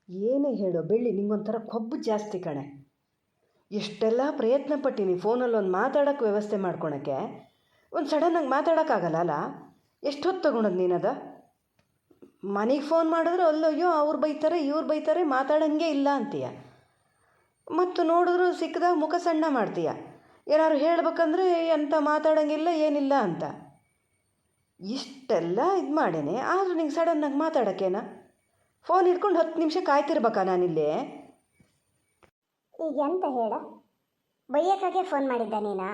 ಏನೇ ಹೇಳೋ ಬೆಳ್ಳಿ, ನಿಂಗೊಂಥರ ಕೊಬ್ಬು ಜಾಸ್ತಿ ಕಣೆ. ಎಷ್ಟೆಲ್ಲ ಪ್ರಯತ್ನ ಪಟ್ಟೀನಿ ಫೋನಲ್ಲಿ ಒಂದು ಮಾತಾಡೋಕ್ಕೆ ವ್ಯವಸ್ಥೆ ಮಾಡ್ಕೊಳಕ್ಕೆ. ಒಂದು ಸಡನ್ನಾಗಿ ಮಾತಾಡೋಕ್ಕಾಗಲ್ಲ ಅಲ್ಲ. ಎಷ್ಟು ಹೊತ್ತು ತೊಗೊಳೋದು ನೀನದ? ಮನೆಗೆ ಫೋನ್ ಮಾಡಿದ್ರೆ ಅಲ್ಲಯ್ಯೋ ಅವ್ರು ಬೈತಾರೆ ಇವ್ರು ಬೈತಾರೆ, ಮಾತಾಡೋಂಗೆ ಇಲ್ಲ ಅಂತೀಯ. ಮತ್ತು ನೋಡಿದ್ರು ಸಿಕ್ಕದಾಗ ಮುಖ ಸಣ್ಣ ಮಾಡ್ತೀಯ. ಏನಾದ್ರು ಹೇಳ್ಬೇಕಂದ್ರೆ ಎಂಥ ಮಾತಾಡೋಂಗಿಲ್ಲ ಏನಿಲ್ಲ ಅಂತ. ಇಷ್ಟೆಲ್ಲ ಇದು ಮಾಡೇನೆ, ಆದರೂ ನಿಂಗೆ ಸಡನ್ನಾಗಿ ಮಾತಾಡೋಕ್ಕೇನ? ಫೋನ್ ಹಿಡ್ಕೊಂಡು 10 ನಿಮಿಷ ಕಾಯ್ತಿರ್ಬೇಕಾ ನಾನಿಲ್ಲಿ? ಈಗ ಎಂತ ಹೇಳ, ಬೈಯಕ್ಕಾಗೆ ಫೋನ್ ಮಾಡಿದ್ದ ನೀನಾ?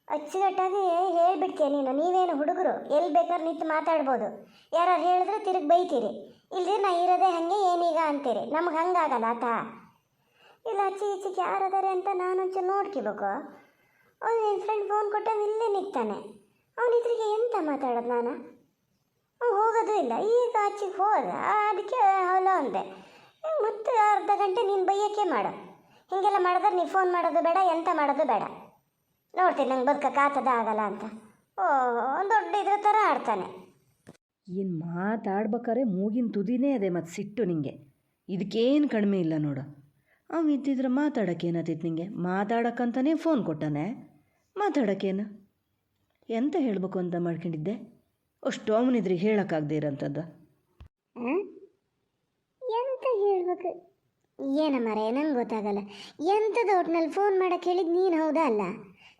ಅಚ್ಚುಕಟ್ಟಾಗಿ ಹೇಳ್ಬಿಡ್ತೀಯ ನೀನು. ನೀವೇನು ಹುಡುಗರು, ಎಲ್ಲಿ ಬೇಕಾದ್ರೆ ನಿಂತು ಮಾತಾಡ್ಬೋದು. ಯಾರು ಹೇಳಿದ್ರೆ ತಿರುಗಿ ಬೈತೀರಿ, ಇಲ್ದಿರ ನಾ ಇರೋದೇ ಹಾಗೆ ಏನೀಗ ಅಂತೀರಿ. ನಮ್ಗೆ ಹಂಗಾಗಲ್ಲ ಆತ. ಇಲ್ಲ ಆಚೆ ಈಚೆಗೆ ಯಾರದಾರೆ ಅಂತ ನಾನೊಂಚೂರು ನೋಡ್ಕೋಬೇಕು. ಅವ್ನು ನಿನ್ನ ಫ್ರೆಂಡ್ ಫೋನ್ ಕೊಟ್ಟಾಗ ಇಲ್ಲೇ ನಿಂತಾನೆ. ಅವನಿದ್ರಿಗೆ ಎಂತ ಮಾತಾಡೋದು ನಾನು? ಅವ್ನು ಹೋಗೋದು ಇಲ್ಲ. ಈಗ ಆಚೆಗೆ ಹೋದ, ಅದಕ್ಕೆ ಹಲೋ ಅಂದೆ. ಮತ್ತೆ ಅರ್ಧ ಗಂಟೆ ನೀನು ಬೈಯೋಕ್ಕೆ ಮಾಡು. ಹೀಗೆಲ್ಲ ಮಾಡಿದ್ರೆ ನೀನು ಫೋನ್ ಮಾಡೋದು ಬೇಡ, ಎಂತ ಮಾಡೋದು ಬೇಡ. ನೋಡ್ತೀನಿ ನಂಗೆ ಬದುಕಕ್ಕಾಗ್ತದ ಆಗಲ್ಲ ಅಂತ. ಒಂದು ದೊಡ್ಡ ಇದ್ರ ಥರ ಆಡ್ತಾನೆ. ಏನು ಮಾತಾಡ್ಬೇಕಾರೆ ಮೂಗಿನ ತುದಿನೇ ಅದೇ, ಮತ್ತು ಸಿಟ್ಟು ನಿಂಗೆ. ಇದಕ್ಕೇನು ಕಡಿಮೆ ಇಲ್ಲ ನೋಡು. ಅವ ಇದ್ದಿದ್ರೆ ಮಾತಾಡೋಕ್ಕೆ ಏನತ್ತಿತ್ತು ನಿಂಗೆ? ಮಾತಾಡೋಕ್ಕಂತಲೇ ಫೋನ್ ಕೊಟ್ಟಾನೆ, ಮಾತಾಡೋಕ್ಕೇನು? ಎಂತ ಹೇಳಬೇಕು ಅಂತ ಮಾಡ್ಕೊಂಡಿದ್ದೆ? ಅಷ್ಟು ಅವನಿದ್ರೆ ಹೇಳೋಕ್ಕಾಗದೇ ಇರೋಂಥದ್ದು. ಎಂತ ಹೇಳ್ಬೇಕು ಏನ ಮರೆ, ನಂಗೆ ಗೊತ್ತಾಗಲ್ಲ. ಎಂಥದ್ದು ಒಟ್ನಲ್ಲಿ ಫೋನ್ ಮಾಡೋಕ್ಕೆ ಹೇಳಿದ್ದು ನೀನು ಹೌದಾ ಅಲ್ಲ?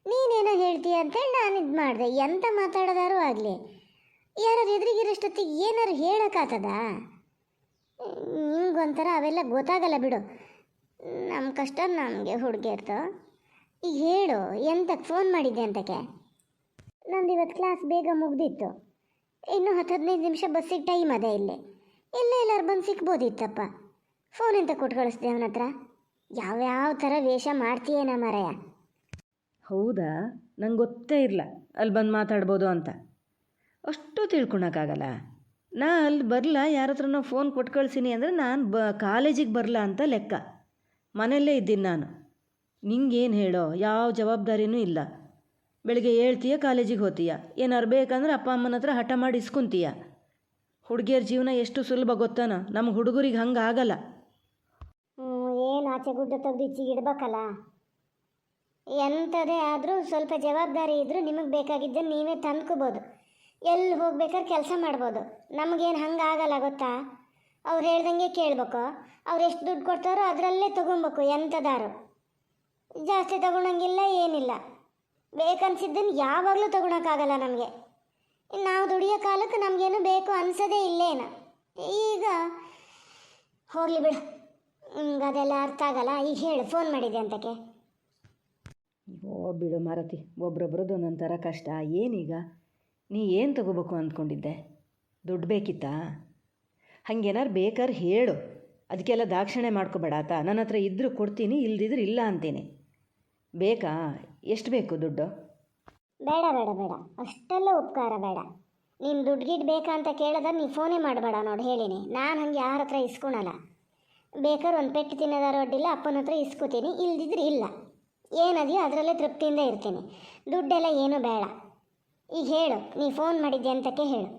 ನೀನೇನೋ ಹೇಳ್ತೀಯ ಅಂತೇಳಿ ನಾನು ಇದು ಮಾಡಿದೆ. ಎಂತ ಮಾತಾಡೋದಾರು ಆಗಲಿ, ಯಾರು ಎದುರಿಗಿರೋಷ್ಟೊತ್ತಿಗೆ ಏನಾರು ಹೇಳೋಕ್ಕಾಗ್ತದ? ನಿಮ್ಗೊಂಥರ ಅವೆಲ್ಲ ಗೊತ್ತಾಗಲ್ಲ ಬಿಡು. ನಮ್ಮ ಕಷ್ಟ ನಮಗೆ ಹುಡುಗಿರ್ತು. ಈಗ ಹೇಳು, ಎಂತಕ್ಕೆ ಫೋನ್ ಮಾಡಿದ್ದೆ ಅಂತಕ್ಕೆ? ನಂದು ಇವತ್ತು ಕ್ಲಾಸ್ ಬೇಗ ಮುಗ್ದಿತ್ತು. ಇನ್ನೂ 10-15 ನಿಮಿಷ ಬಸ್ಸಿಗೆ ಟೈಮ್ ಅದೇ. ಇಲ್ಲಿ ಎಲ್ಲರೂ ಬಂದು ಸಿಕ್ಬೋದಿತ್ತಪ್ಪ. ಫೋನ್ ಎಂತ ಕೊಟ್ಟು ಕಳಿಸ್ದೆ ಅವನ ಹತ್ರ? ಯಾವ್ಯಾವ ಥರ ವೇಷ ಮಾಡ್ತೀಯೇನ ಮರೆಯ? ಹೌದಾ? ನಂಗೆ ಗೊತ್ತೇ ಇಲ್ಲ ಅಲ್ಲಿ ಬಂದು ಮಾತಾಡ್ಬೋದು ಅಂತ. ಅಷ್ಟು ತಿಳ್ಕೊಳಕ್ಕಾಗಲ್ಲ. ನಾ ಅಲ್ಲಿ ಬರಲ್ಲ, ಯಾರ ಹತ್ರನೋ ಫೋನ್ ಕೊಟ್ಟು ಕಳ್ಸೀನಿ ಅಂದರೆ ನಾನು ಕಾಲೇಜಿಗೆ ಬರಲ್ಲ ಅಂತ ಲೆಕ್ಕ. ಮನೆಯಲ್ಲೇ ಇದ್ದೀನಿ ನಾನು. ನಿಂಗೇನು ಹೇಳೋ, ಯಾವ ಜವಾಬ್ದಾರಿನೂ ಇಲ್ಲ. ಬೆಳಿಗ್ಗೆ ಹೇಳ್ತೀಯ, ಕಾಲೇಜಿಗೆ ಹೋಗ್ತೀಯ. ಏನಾರು ಬೇಕಂದ್ರೆ ಅಪ್ಪ ಅಮ್ಮನ ಹತ್ರ ಹಠ ಮಾಡಿ ಇಸ್ಕೊಂತೀಯ. ಹುಡುಗಿಯರ ಜೀವನ ಎಷ್ಟು ಸುಲಭ ಗೊತ್ತಾನ? ನಮ್ಮ ಹುಡುಗರಿಗೆ ಹಂಗೆ ಆಗಲ್ಲ. ಏನು ಆಚೆ ಗುಡ್ಡ ತೆಗೆದು ಇಚ್ಚಿಗೆ ಇಡ್ಬೇಕಲ್ಲ. ಎಂಥದೇ ಆದರೂ ಸ್ವಲ್ಪ ಜವಾಬ್ದಾರಿ ಇದ್ದರೂ ನಿಮಗೆ ಬೇಕಾಗಿದ್ದನ್ನು ನೀವೇ ತಂದ್ಕೋಬೋದು. ಎಲ್ಲಿ ಹೋಗ್ಬೇಕಾದ್ರೆ ಕೆಲಸ ಮಾಡ್ಬೋದು. ನಮಗೇನು ಹಂಗೆ ಆಗಲ್ಲ ಗೊತ್ತಾ? ಅವ್ರು ಹೇಳ್ದಂಗೆ ಕೇಳಬೇಕು. ಅವ್ರು ಎಷ್ಟು ದುಡ್ಡು ಕೊಡ್ತಾರೋ ಅದರಲ್ಲೇ ತೊಗೊಬೇಕು. ಎಂಥದಾರು ಜಾಸ್ತಿ ತೊಗೊಳಂಗಿಲ್ಲ, ಏನಿಲ್ಲ. ಬೇಕನ್ಸಿದ್ದನ್ನು ಯಾವಾಗಲೂ ತೊಗೊಳಕ್ಕಾಗಲ್ಲ ನಮಗೆ. ನಾವು ದುಡಿಯೋ ಕಾಲಕ್ಕೆ ನಮಗೇನು ಬೇಕು ಅನ್ಸೋದೇ ಇಲ್ಲೇನು. ಈಗ ಹೋಗಲಿ ಬಿಡು, ಅದೆಲ್ಲ ಅರ್ಥ ಆಗಲ್ಲ. ಈಗ ಹೇಳು, ಫೋನ್ ಮಾಡಿದ್ದೆ ಅಂತಕ್ಕೆ? ಓ ಬಿಡು ಮಾರತಿ, ಒಬ್ರೊಬ್ರದ್ದು ಒಂದೊಂಥರ ಕಷ್ಟ. ಏನೀಗ ನೀ ಏನು ತಗೋಬೇಕು ಅಂದ್ಕೊಂಡಿದ್ದೆ? ದುಡ್ಡು ಬೇಕಿತ್ತಾ? ಹಾಗೇನಾರು ಬೇಕಾದ್ರೆ ಹೇಳು, ಅದಕ್ಕೆಲ್ಲ ದಾಕ್ಷಿಣ್ಯ ಮಾಡ್ಕೋಬೇಡ ಆತ. ನನ್ನ ಹತ್ರ ಇದ್ದರೂ ಕೊಡ್ತೀನಿ, ಇಲ್ದಿದ್ರೆ ಇಲ್ಲ ಅಂತೀನಿ. ಬೇಕಾ? ಎಷ್ಟು ಬೇಕು ದುಡ್ಡು? ಬೇಡ ಬೇಡ ಬೇಡ, ಅಷ್ಟೆಲ್ಲ ಉಪಕಾರ ಬೇಡ. ನೀನು ದುಡ್ಡು ಗಿಡ್ ಬೇಕಾ ಅಂತ ಕೇಳಿದ್ರೆ ನೀನು ಫೋನೇ ಮಾಡಬೇಡ. ನೋಡಿ ಹೇಳಿನಿ, ನಾನು ಹಂಗೆ ಯಾರ ಹತ್ರ ಇಸ್ಕೊಳಲ್ಲ. ಬೇಕಾದ್ರೆ ಒಂದು ಪೆಟ್ಟು ತಿನ್ನೋದಾರು ಅಡ್ಡಿಲ್ಲ, ಅಪ್ಪನ ಹತ್ರ ಇಸ್ಕೋತೀನಿ, ಇಲ್ದಿದ್ರೆ ಇಲ್ಲ. ಏನದೆಯೋ ಅದರಲ್ಲೇ ತೃಪ್ತಿಯಿಂದ ಇರ್ತೀನಿ. ದುಡ್ಡೆಲ್ಲ ಏನೂ ಬೇಡ. ಈಗ ಹೇಳು, ನೀ ಫೋನ್ ಮಾಡಿದ್ದೆ ಅಂತಕ್ಕೆ ಹೇಳು.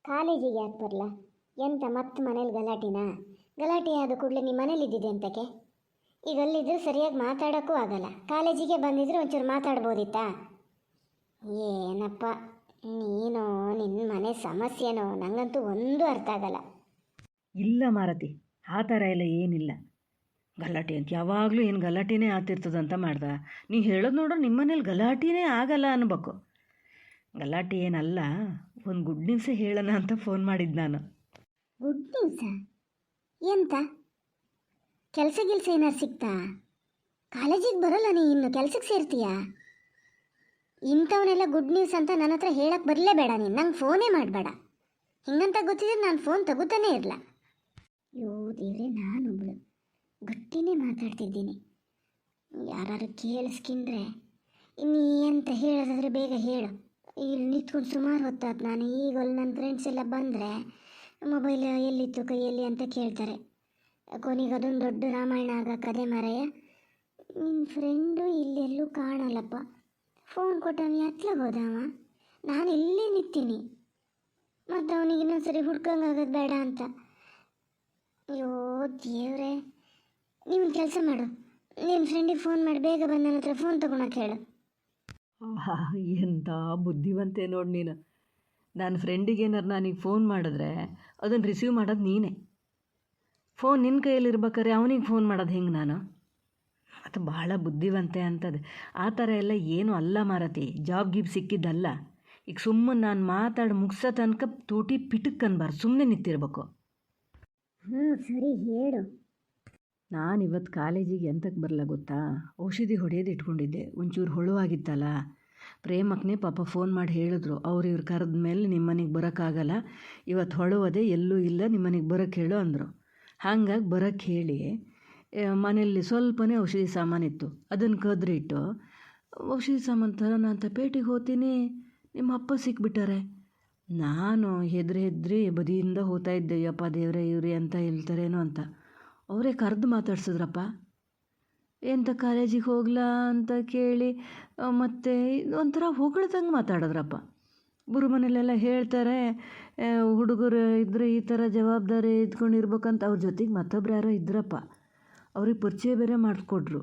ಕಾಲೇಜಿಗೆ ಯಾಕೆ ಬರಲ್ಲ? ಎಂತ ಮತ್ತೆ ಮನೇಲಿ ಗಲಾಟೆ ಆದ ಕೂಡಲೇ ನಿಮ್ಮ ಮನೇಲಿ ಇದ್ದಿದ್ದೆ ಅಂತಕ್ಕೆ? ಈಗ ಅಲ್ಲಿದ್ದರೆ ಸರಿಯಾಗಿ ಮಾತಾಡೋಕ್ಕೂ ಆಗಲ್ಲ. ಕಾಲೇಜಿಗೆ ಬಂದಿದ್ರೆ ಒಂಚೂರು ಮಾತಾಡ್ಬೋದಿತ್ತಾ? ಏನಪ್ಪ ನೀನು, ನಿನ್ನ ಮನೆ ಸಮಸ್ಯೆನೋ ನನಗಂತೂ ಒಂದೂ ಅರ್ಥ ಆಗಲ್ಲ. ಇಲ್ಲ ಮಾರತಿ, ಆ ಥರ ಎಲ್ಲ ಏನಿಲ್ಲ. ಗಲಾಟೆ ಅಂತ ಯಾವಾಗಲೂ ಏನು ಗಲಾಟೆನೇ ಆಗ್ತಿರ್ತದಂತ ಮಾಡ್ದ? ನೀ ಹೇಳೋದು ನೋಡ್ರೆ ನಿಮ್ಮ ಮನೇಲಿ ಗಲಾಟೆನೇ ಆಗಲ್ಲ ಅನ್ಬೇಕು. ಗಲಾಟೆ ಏನಲ್ಲ, ಒಂದು ಗುಡ್ ನ್ಯೂಸ್ ಹೇಳೋಣ ಅಂತ ಫೋನ್ ಮಾಡಿದ್ದು ನಾನು. ಗುಡ್ ನ್ಯೂಸಾ? ಎಂತ ಕೆಲಸ ಏನಾರು ಸಿಕ್ತಾ? ಕಾಲೇಜಿಗೆ ಬರೋಲ್ಲ ನೀ, ಇನ್ನು ಕೆಲಸಕ್ಕೆ ಸೇರ್ತೀಯಾ? ಇಂಥವನ್ನೆಲ್ಲ ಗುಡ್ ನ್ಯೂಸ್ ಅಂತ ನನ್ನ ಹತ್ರ ಹೇಳಕ್ಕೆ ಬರಲೇಬೇಡ ನೀನು. ನಂಗೆ ಫೋನೇ ಮಾಡಬೇಡ. ಹಿಂಗಂತ ಗೊತ್ತಿದ್ರೆ ನಾನು ಫೋನ್ ತಗೋತಾನೇ ಇರಲ್ಲ. ಯೋ ದೇವ್ರೆ, ನಾನೊಬ್ಳು ಗಟ್ಟಿನೇ ಮಾತಾಡ್ತಿದ್ದೀನಿ. ಯಾರು ಕೇಳಿಸ್ಕೊಂಡ್ರೆ ಇನ್ನು ಎಂತ ಹೇಳೋದಾದ್ರೆ ಬೇಗ ಹೇಳು. ಇಲ್ಲಿ ನಿಂತ್ಕೊಂಡು ಸುಮಾರು ಹೊತ್ತಾದ ನಾನು. ಈಗ ಅಲ್ಲಿ ನನ್ನ ಫ್ರೆಂಡ್ಸ್ ಎಲ್ಲ ಬಂದರೆ ಮೊಬೈಲ್ ಎಲ್ಲಿತ್ತು ಕೈಯಲ್ಲಿ ಅಂತ ಕೇಳ್ತಾರೆ. ಕೊನೆಗೆ ಅದೊಂದು ದೊಡ್ಡ ರಾಮಾಯಣ ಆಗ ಕದೆ ಮಾರಾಯ. ನಿನ್ನ ಫ್ರೆಂಡು ಇಲ್ಲೆಲ್ಲೂ ಕಾಣಲ್ಲಪ್ಪ. ಫೋನ್ ಕೊಟ್ಟವ ಎತ್ಲಾಗ ಹೋದವ? ನಾನು ಇಲ್ಲೇ ನಿಂತೀನಿ. ಮತ್ತು ಅವನಿಗೆ ಇನ್ನೊಂದು ಸರಿ ಹುಡ್ಕಂಗಾಗೋದು ಬೇಡ ಅಂತ ಅಯ್ಯೋ ದೇವ್ರೆ, ನೀವು ಕೆಲಸ ಮಾಡು, ನಿನ್ನ ಫ್ರೆಂಡಿಗೆ ಫೋನ್ ಮಾಡಿ ಬೇಗ ಬಂದು ನನ್ನ ಹತ್ರ ಫೋನ್ ತೊಗೊಳಕ್ಕೆ ಹೇಳು. ಆಹಾ, ಎಂಥ ಬುದ್ಧಿವಂತೆ ನೋಡಿ ನೀನು. ನನ್ನ ಫ್ರೆಂಡಿಗೆ ಏನಾರು ನನಗೆ ಫೋನ್ ಮಾಡಿದ್ರೆ ಅದನ್ನು ರಿಸೀವ್ ಮಾಡೋದು ನೀನೇ. ಫೋನ್ ನಿನ್ನ ಕೈಯಲ್ಲಿರ್ಬೇಕಾದ್ರೆ ಅವನಿಗೆ ಫೋನ್ ಮಾಡೋದು ಹೆಂಗೆ ನಾನು? ಅದು ಭಾಳ ಬುದ್ಧಿವಂತೆ ಅಂತದೆ. ಆ ಥರ ಎಲ್ಲ ಏನೂ ಅಲ್ಲ ಮಾರತಿ, ಜಾಬ್ ಗೀಬ್ ಸಿಕ್ಕಿದ್ದಲ್ಲ. ಈಗ ಸುಮ್ಮನೆ ನಾನು ಮಾತಾಡಿ ಮುಗಿಸೋ ತನಕ ತೂಟಿ ಪಿಟಕ್ ಅನ್ಬಾರ್ದು, ಸುಮ್ಮನೆ ನಿಂತಿರ್ಬೇಕು. ಸರಿ ಹೇಳು. ನಾನು ಇವತ್ತು ಕಾಲೇಜಿಗೆ ಎಂತಕ್ಕೆ ಬರಲ್ಲ ಗೊತ್ತಾ? ಔಷಧಿ ಹೊಡೆಯೋದು ಇಟ್ಕೊಂಡಿದ್ದೆ, ಒಂಚೂರು ಹೊಳುವಾಗಿತ್ತಲ್ಲ. ಪ್ರೇಮಕ್ಕನೇ ಪಾಪ ಫೋನ್ ಮಾಡಿ ಹೇಳಿದ್ರು, ಇವ್ರು ಕರೆದ ಮೇಲೆ ನಿಮ್ಮ ಮನೆಗೆ ಬರೋಕ್ಕಾಗಲ್ಲ, ಇವತ್ತು ಹೊಳುವುದೇ ಎಲ್ಲೂ ಇಲ್ಲ, ನಿಮ್ಮ ಮನೆಗೆ ಬರೋಕ್ಕೆ ಹೇಳು ಅಂದರು. ಹಾಗಾಗಿ ಬರೋಕ್ಕೆ ಹೇಳಿ ಮನೆಯಲ್ಲಿ ಸ್ವಲ್ಪನೇ ಔಷಧಿ ಸಾಮಾನಿತ್ತು, ಅದನ್ನು ಕದ್ರಿಟ್ಟು ಔಷಧಿ ಸಾಮಾನು ತರೋಣ ಅಂತ ಪೇಟೆಗೆ ಹೋಗ್ತೀನಿ, ನಿಮ್ಮ ಅಪ್ಪ ಸಿಕ್ಬಿಟ್ಟಾರೆ. ನಾನು ಹೆದ್ರಿ ಬದಿಯಿಂದ ಹೋಗ್ತಾ ಇದ್ದೆ, ಯಪ್ಪ ದೇವ್ರೆ ಇವ್ರಿ ಅಂತ ಹೇಳ್ತಾರೇನೋ ಅಂತ. ಅವರೇ ಕರೆದು ಮಾತಾಡ್ಸಿದ್ರಪ್ಪ. ಎಂಥ ಕಾಲೇಜಿಗೆ ಹೋಗ್ಲಾ ಅಂತ ಕೇಳಿ ಮತ್ತು ಒಂಥರ ಹೊಗಳ್ದಂಗೆ ಮಾತಾಡಿದ್ರಪ್ಪ. ಬುರು ಮನೇಲೆಲ್ಲ ಹೇಳ್ತಾರೆ, ಹುಡುಗರು ಇದ್ದರೆ ಈ ಥರ ಜವಾಬ್ದಾರಿ ಇದ್ಕೊಂಡಿರ್ಬೇಕಂತ. ಅವ್ರ ಜೊತೆಗೆ ಮತ್ತೊಬ್ರು ಯಾರೋ ಇದ್ರಪ್ಪ, ಅವ್ರಿಗೆ ಪರಿಚಯ ಬೇರೆ ಮಾಡಿಕೊಟ್ರು.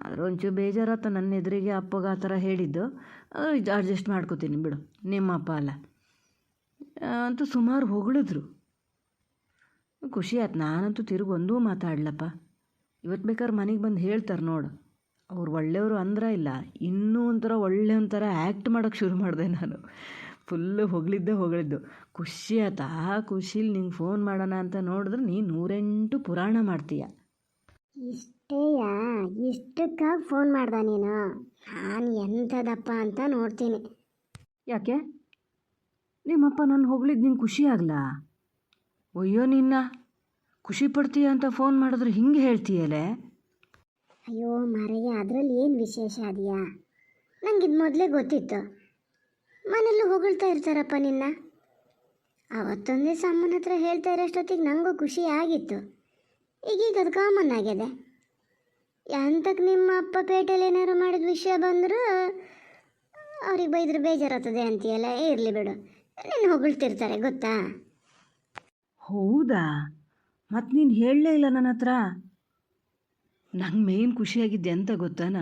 ಆದರೂ ಒಂಚೂರು ಬೇಜಾರಾತ ನನ್ನ ಎದುರಿಗೆ ಅಪ್ಪಗೆ ಆ ಥರ ಹೇಳಿದ್ದು. ಅಡ್ಜಸ್ಟ್ ಮಾಡ್ಕೋತೀನಿ ಬಿಡು, ನಿಮ್ಮಪ್ಪ ಅಲ್ಲ ಅಂತೂ ಸುಮಾರು ಹೊಗಳಿದ್ರು. ಖುಷಿ ಆಯ್ತು. ನಾನಂತೂ ತಿರುಗಿ ಒಂದೂ ಮಾತಾಡ್ಲಪ್ಪ. ಇವತ್ತು ಬೇಕಾದ್ರೆ ಮನೆಗೆ ಬಂದು ಹೇಳ್ತಾರೆ ನೋಡು, ಅವ್ರು ಒಳ್ಳೆಯವರು ಅಂದ್ರೆ ಇಲ್ಲ, ಇನ್ನೂ ಒಂಥರ ಆ್ಯಕ್ಟ್ ಮಾಡೋಕ್ಕೆ ಶುರು ಮಾಡಿದೆ ನಾನು. ಫುಲ್ಲು ಹೊಗಳಿದ್ದು. ಖುಷಿ ಆಯ್ತು. ಆ ಖುಷಿಲಿ ನಿಂಗೆ ಫೋನ್ ಮಾಡೋಣ ಅಂತ ನೋಡಿದ್ರೆ ನೀನು 108 ಪುರಾಣ ಮಾಡ್ತೀಯ. ಇಷ್ಟಕ್ಕಾಗಿ ಫೋನ್ ಮಾಡ್ದ ನೀನು? ನಾನು ಎಂಥದಪ್ಪ ಅಂತ ನೋಡ್ತೀನಿ. ಯಾಕೆ ನಿಮ್ಮಪ್ಪ ನನ್ನ ಹೊಗಳಿದ್ದು ನಿಂಗೆ ಖುಷಿ ಆಗಲಾ? ಅಯ್ಯೋ, ನಿನ್ನ ಖುಷಿ ಪಡ್ತೀಯ ಅಂತ ಫೋನ್ ಮಾಡಿದ್ರೆ ಹಿಂಗೆ ಹೇಳ್ತೀಯಲೇ? ಅಯ್ಯೋ ಮಾರಯ್ಯ, ಅದರಲ್ಲಿ ಏನು ವಿಶೇಷ ಅದೆಯಾ? ನಂಗಿದು ಮೊದಲೇ ಗೊತ್ತಿತ್ತು. ಮನೆಯಲ್ಲೂ ಹೊಗಳ್ತಾ ಇರ್ತಾರಪ್ಪ ನಿನ್ನ. ಅವತ್ತೊಂದೇ ಅಮ್ಮನ ಹತ್ರ ಹೇಳ್ತಾ ಇರೋಷ್ಟೊತ್ತಿಗೆ ನನಗೂ ಖುಷಿ ಆಗಿತ್ತು. ಈಗೀಗ ಅದು ಕಾಮನ್ ಆಗಿದೆ. ಎಂತಕ್ಕೆ ನಿಮ್ಮ ಅಪ್ಪ ಪೇಟೆಯಲ್ಲಿ ಏನಾರು ಮಾಡಿದ ವಿಷಯ ಬಂದರೂ ಅವ್ರಿಗೆ ಬೈದ್ರೆ ಬೇಜಾರಾಗ್ತದೆ ಅಂತೀಯಲ್ಲ. ಇರಲಿ ಬಿಡು, ನಿನ್ನ ಹೊಗಳ್ತಿರ್ತಾರೆ ಗೊತ್ತಾ? ಹೌದಾ? ಮತ್ತು ನೀನು ಹೇಳಲೇ ಇಲ್ಲ ನನ್ನ ಹತ್ರ. ನಂಗೆ ಮೇಯ್ನ್ ಖುಷಿಯಾಗಿದ್ದೆ ಅಂತ ಗೊತ್ತಾನ?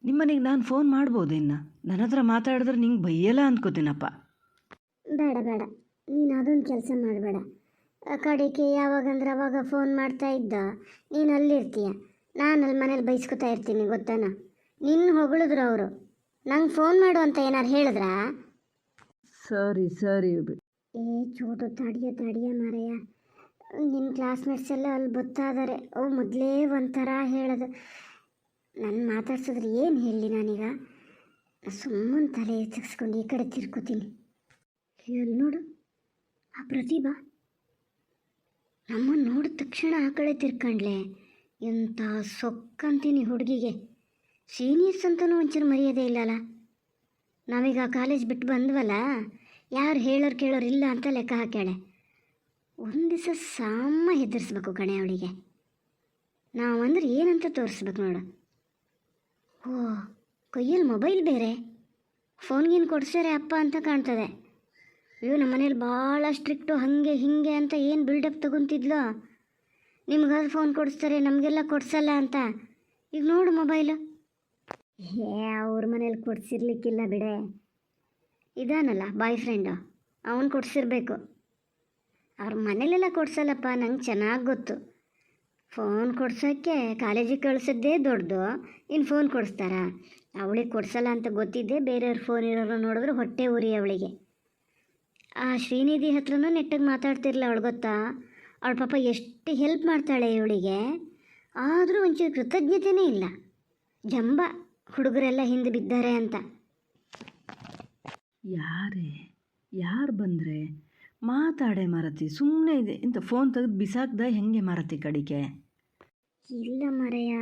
ನಿಮ್ಮನೆಗೆ ನಾನು ಫೋನ್ ಮಾಡ್ಬೋದು, ಇನ್ನು ನನ್ನ ಹತ್ರ ಮಾತಾಡಿದ್ರೆ ನಿಂಗೆ ಬೈಯಲ್ಲ ಅಂದ್ಕೋತೀನಪ್ಪ. ಬೇಡ, ನೀನು ಅದೊಂದು ಕೆಲಸ ಮಾಡಬೇಡ. ಕಡೆಗೆ ಯಾವಾಗಂದ್ರೆ ಅವಾಗ ಫೋನ್ ಮಾಡ್ತಾ ಇದ್ದ, ನೀನು ಅಲ್ಲಿರ್ತೀಯ, ನಾನು ಅಲ್ಲಿ ಮನೇಲಿ ಬೈಸ್ಕೊತಾ ಇರ್ತೀನಿ ಗೊತ್ತಾನ? ನಿನ್ನ ಹೊಗಳಿದ್ರು ಅವರು, ನಂಗೆ ಫೋನ್ ಮಾಡು ಅಂತ ಏನಾರು ಹೇಳಿದ್ರಾ? ಸರಿ. ಚೋಟು ತಡಿಯ ಮಾರಯ್ಯ, ನಿನ್ನ ಕ್ಲಾಸ್ಮೇಟ್ಸ್ ಎಲ್ಲ ಅಲ್ಲಿ ಗೊತ್ತಾದರೆ ಅವು ಮೊದಲೇ ಒಂಥರ ಹೇಳೋದು. ನಾನು ಮಾತಾಡ್ಸಿದ್ರೆ ಏನು ಹೇಳಲಿ ನಾನೀಗ? ಸುಮ್ಮನೆ ತಲೆ ಎತ್ತಿಸ್ಕೊಂಡು ಈ ಕಡೆ ತಿರ್ಕೋತೀನಿ. ಎಲ್ಲಿ ನೋಡು ಆ ಪ್ರತಿಭಾ, ನಮ್ಮನ್ನು ನೋಡಿದ ತಕ್ಷಣ ಆ ಕಡೆ ತಿರ್ಕೊಂಡ್ಲೆ. ಎಂಥ ಸೊಕ್ಕಂತೀನಿ ಹುಡುಗಿಗೆ. ಸೀನಿಯರ್ಸ್ ಅಂತಲೂ ಒಂಚೂರು ಮರ್ಯಾದೆ ಇಲ್ಲಲ್ಲ. ನಾವೀಗ ಕಾಲೇಜ್ ಬಿಟ್ಟು ಬಂದ್ವಲ್ಲ, ಯಾರು ಹೇಳೋರು ಕೇಳೋರು ಇಲ್ಲ ಅಂತ ಲೆಕ್ಕ ಹಾಕ್ಯಾಳೆ. ಒಂದು ದಿವಸ ಸಾಮ ಹೆದರ್ಸ್ಬೇಕು ಕಣೆ ಅವಳಿಗೆ. ನಾವಂದ್ರೆ ಏನಂತ ತೋರಿಸ್ಬೇಕು ನೋಡು. ಓ, ಕೈಯಲ್ಲಿ ಮೊಬೈಲ್ ಬೇರೆ, ಫೋನ್ಗೇನು ಕೊಡ್ಸ್ಯಾರೆ ಅಪ್ಪ ಅಂತ ಕಾಣ್ತದೆ. ಅಯ್ಯೋ, ನಮ್ಮ ಮನೇಲಿ ಭಾಳ ಸ್ಟ್ರಿಕ್ಟು, ಹಾಗೆ ಹೀಗೆ ಅಂತ ಏನು ಬಿಲ್ಡಪ್ ತೊಗೊತಿದ್ಲೋ. ನಿಮ್ಗಾದ್ರು ಫೋನ್ ಕೊಡಿಸ್ತಾರೆ, ನಮಗೆಲ್ಲ ಕೊಡ್ಸಲ್ಲ ಅಂತ. ಈಗ ನೋಡು ಮೊಬೈಲು. ಅವ್ರ ಮನೇಲಿ ಕೊಡ್ಸಿರ್ಲಿಕ್ಕಿಲ್ಲ ಬಿಡೆ. ಇದಾನಲ್ಲ ಬಾಯ್ ಫ್ರೆಂಡು, ಅವನು ಕೊಡ್ಸಿರ್ಬೇಕು. ಅವ್ರ ಮನೇಲೆಲ್ಲ ಕೊಡ್ಸಲ್ಲಪ್ಪ, ನಂಗೆ ಚೆನ್ನಾಗಿ ಗೊತ್ತು. ಫೋನ್ ಕೊಡ್ಸೋಕ್ಕೆ ಕಾಲೇಜಿಗೆ ಕಳಿಸೋದೇ ದೊಡ್ಡದು, ಇನ್ನು ಫೋನ್ ಕೊಡಿಸ್ತಾರ? ಅವಳಿಗೆ ಕೊಡ್ಸಲ್ಲ ಅಂತ ಗೊತ್ತಿದ್ದೆ. ಬೇರೆಯವ್ರ ಫೋನ್ ಇರೋರು ನೋಡಿದ್ರೆ ಹೊಟ್ಟೆ ಉರಿ ಅವಳಿಗೆ. ಆ ಶ್ರೀನಿಧಿ ಹತ್ರನೂ ನೆಟ್ಟಾಗಿ ಮಾತಾಡ್ತಿರ್ಲ ಅವಳು ಗೊತ್ತಾ? ಅವಳ ಪಾಪ ಎಷ್ಟು ಹೆಲ್ಪ್ ಮಾಡ್ತಾಳೆ ಇವಳಿಗೆ, ಆದರೂ ಒಂಚೂರು ಕೃತಜ್ಞತೆಯೇ ಇಲ್ಲ. ಜಂಬ ಹುಡುಗರೆಲ್ಲ ಹಿಂದೆ ಬಿದ್ದಾರೆ ಅಂತ. ಯಾರು ಬಂದರೆ ಮಾತಾಡೆ ಮಾರತಿ, ಸುಮ್ಮನೆ ಇದೆ ಇಂಥ ಫೋನ್ ತೆಗೆದು ಬಿಸಾಕ್ದ ಹೆಂಗೆ ಮಾರತಿ ಕಡಿಕೆ? ಇಲ್ಲ ಮರೆಯ,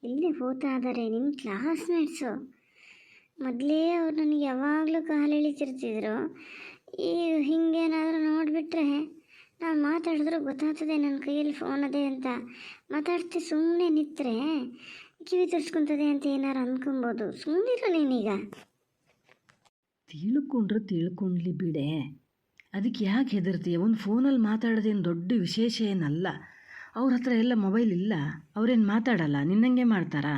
ಇಲ್ಲೇ ಹೋಗ್ತಾ ಇದ್ದಾರೆ ನಿಮ್ಮ ಕ್ಲಾಸ್ಮೇಟ್ಸು. ಮೊದಲೇ ಅವ್ರು ನನಗೆ ಯಾವಾಗಲೂ ಕಾಲೆಳಿತಿರ್ತಿದ್ರು. ಈಗ ಹಿಂಗೇನಾದರೂ ನೋಡಿಬಿಟ್ರೆ ನಾನು ಮಾತಾಡಿದ್ರೆ ಗೊತ್ತಾಗ್ತದೆ ನನ್ನ ಕೈಯಲ್ಲಿ ಫೋನ್ ಅದೇ ಅಂತ. ಮಾತಾಡ್ತಿ ಸುಮ್ಮನೆ ನಿಂತರೆ ಕಿವಿ ತರ್ಸ್ಕೊತದೆ ಅಂತ ಏನಾರು ಅಂದ್ಕೊಬೋದು. ಸುಮ್ಮನಿರೋ ನೀನೀಗ. ತಿಳ್ಕೊಂಡ್ರೆ ತಿಳ್ಕೊಂಡ್ಲಿ ಬಿಡೆ. ಅದಕ್ಕೆ ಯಾಕೆ ಹೆದರ್ತೀಯ? ಒಂದು ಫೋನಲ್ಲಿ ಮಾತಾಡೋದೇನು ದೊಡ್ಡ ವಿಶೇಷ ಏನಲ್ಲ. ಅವ್ರ ಹತ್ರ ಎಲ್ಲ ಮೊಬೈಲ್ ಇಲ್ಲ, ಅವ್ರೇನು ಮಾತಾಡಲ್ಲ, ನಿನ್ನಂಗೆ ಮಾಡ್ತಾರಾ?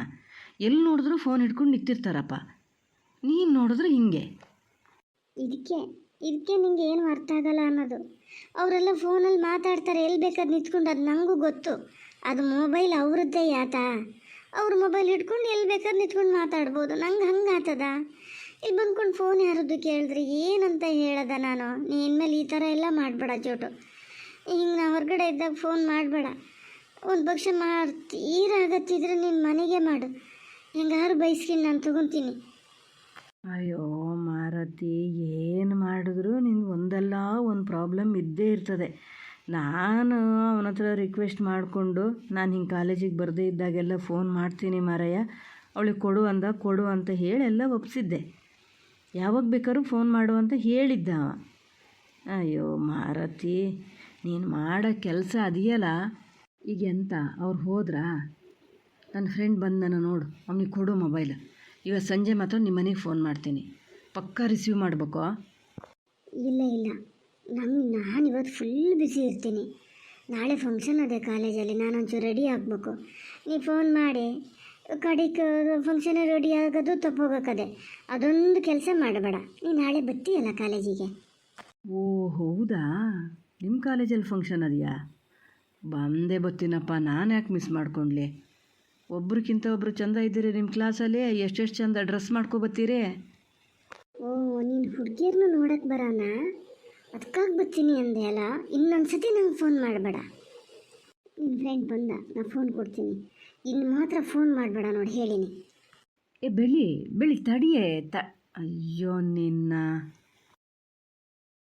ಎಲ್ಲಿ ನೋಡಿದ್ರೂ ಫೋನ್ ಹಿಡ್ಕೊಂಡು ನಿಂತಿರ್ತಾರಪ್ಪ. ನೀನು ನೋಡಿದ್ರೆ ಹಿಂಗೆ. ಇದಕ್ಕೆ ನಿಂಗೆ ಏನು ಅರ್ಥ ಆಗಲ್ಲ ಅನ್ನೋದು. ಅವರೆಲ್ಲ ಫೋನಲ್ಲಿ ಮಾತಾಡ್ತಾರೆ, ಎಲ್ಲಿ ಬೇಕಾದ್ರೆ ನಿಂತ್ಕೊಂಡು, ಅದು ನನಗೂ ಗೊತ್ತು. ಅದು ಮೊಬೈಲ್ ಅವ್ರದ್ದೇ ಯಾತ. ಅವ್ರ ಮೊಬೈಲ್ ಹಿಡ್ಕೊಂಡು ಎಲ್ಲಿ ಬೇಕಾದ್ರೆ ನಿಂತ್ಕೊಂಡು ಮಾತಾಡ್ಬೋದು. ನಂಗೆ ಹಂಗೆ ಆತದ? ಇಲ್ಲಿ ಬಂದ್ಕೊಂಡು ಫೋನ್ ಯಾರದ್ದು ಕೇಳಿದ್ರೆ ಏನಂತ ಹೇಳದ ನಾನು? ನೀ ಇನ್ಮೇಲೆ ಈ ಥರ ಎಲ್ಲ ಮಾಡಬೇಡ ಚೋಟು. ಹಿಂಗೆ ನಾ ಹೊರಗಡೆ ಇದ್ದಾಗ ಫೋನ್ ಮಾಡಬೇಡ. ಒಂದು ಪಕ್ಷ ತೀರಾ ಆಗತ್ತಿದ್ರೆ ನಿನ್ನ ಮನೆಗೆ ಮಾಡು. ಹೆಂಗಾರು ಬೈಸ್ಕೊಂಡು ನಾನು ತಗೊತೀನಿ. ಅಯ್ಯೋ ಮಾರತಿ, ಏನು ಮಾಡಿದ್ರು ನಿನ್ಗೆ ಒಂದಲ್ಲ ಒಂದು ಪ್ರಾಬ್ಲಮ್ ಇದ್ದೇ ಇರ್ತದೆ. ನಾನು ಅವನ ಹತ್ರ ರಿಕ್ವೆಸ್ಟ್ ಮಾಡಿಕೊಂಡು, ನಾನು ಹಿಂಗೆ ಕಾಲೇಜಿಗೆ ಬರದೇ ಇದ್ದಾಗೆಲ್ಲ ಫೋನ್ ಮಾಡ್ತೀನಿ ಮಾರಯ್ಯ, ಅವಳಿಗೆ ಕೊಡು ಅಂತ ಹೇಳಿ ಎಲ್ಲ ಒಪ್ಪಿಸಿದ್ದೆ. ಯಾವಾಗ ಬೇಕಾದ್ರೂ ಫೋನ್ ಮಾಡು ಅಂತ ಹೇಳಿದ್ದ ಅವ. ಅಯ್ಯೋ ಮಾರತಿ, ನೀನು ಮಾಡೋ ಕೆಲಸ ಅದೆಯಲ್ಲ ಈಗ ಎಂತ? ಅವ್ರು ಹೋದ್ರಾ? ನನ್ನ ಫ್ರೆಂಡ್ ಬಂದನ ನೋಡು, ಅವನಿಗೆ ಕೊಡು ಮೊಬೈಲ್. ಇವತ್ತು ಸಂಜೆ ಮಾತ್ರ ನಿಮ್ಮ ಮನೆಗೆ ಫೋನ್ ಮಾಡ್ತೀನಿ, ಪಕ್ಕಾ ರಿಸೀವ್ ಮಾಡಬೇಕು. ಇಲ್ಲ ನಾನು ಇವತ್ತು ಫುಲ್ ಬ್ಯುಸಿ ಇರ್ತೀನಿ. ನಾಳೆ ಫಂಕ್ಷನ್ ಅದೇ ಕಾಲೇಜಲ್ಲಿ, ನಾನೊಂಚೂರು ರೆಡಿ ಆಗಬೇಕು. ನೀ ಫೋನ್ ಮಾಡಿ ಕಡಿಗೆ ಫಂಕ್ಷನ್ ರೆಡಿ ಆಗೋದು ತಪ್ಪೋಗೋಕ್ಕದೆ. ಅದೊಂದು ಕೆಲಸ ಮಾಡಬೇಡ. ನೀ ನಾಳೆ ಬರ್ತೀಯಲ್ಲ ಕಾಲೇಜಿಗೆ? ಓ ಹೌದಾ, ನಿಮ್ಮ ಕಾಲೇಜಲ್ಲಿ ಫಂಕ್ಷನ್ ಅದೆಯಾ? ಬಂದೇ ಬರ್ತೀನಪ್ಪ, ನಾನು ಯಾಕೆ ಮಿಸ್ ಮಾಡ್ಕೊಂಡ್ಲಿ? ಒಬ್ರಿಗಿಂತ ಒಬ್ಬರು ಚಂದ ಇದ್ದೀರಿ ನಿಮ್ಮ ಕ್ಲಾಸಲ್ಲಿ. ಎಷ್ಟೆಷ್ಟು ಚಂದ ಡ್ರೆಸ್ ಮಾಡ್ಕೊಬತ್ತೀರಿ. ಓ, ನೀನು ಹುಡುಗಿಯರನ್ನು ನೋಡೋಕ್ಕೆ ಬರೋಣ, ಅದಕ್ಕಾಗಿ ಬರ್ತೀನಿ ಅಂದೆ ಅಲ್ಲ. ಇನ್ನೊಂದು ಸತಿ ನಂಗೆ ಫೋನ್ ಮಾಡಬೇಡ. ನಿನ್ನ ಫ್ರೆಂಡ್ ಬಂದ, ನಾನು ಫೋನ್ ಕೊಡ್ತೀನಿ. ಇನ್ನು ಮಾತ್ರ ಫೋನ್ ಮಾಡಬೇಡ ನೋಡಿ, ಹೇಳಿನಿ. ಬೆಳಿ ತಡಿಯೇ ಅಯ್ಯೋ ನಿನ್ನ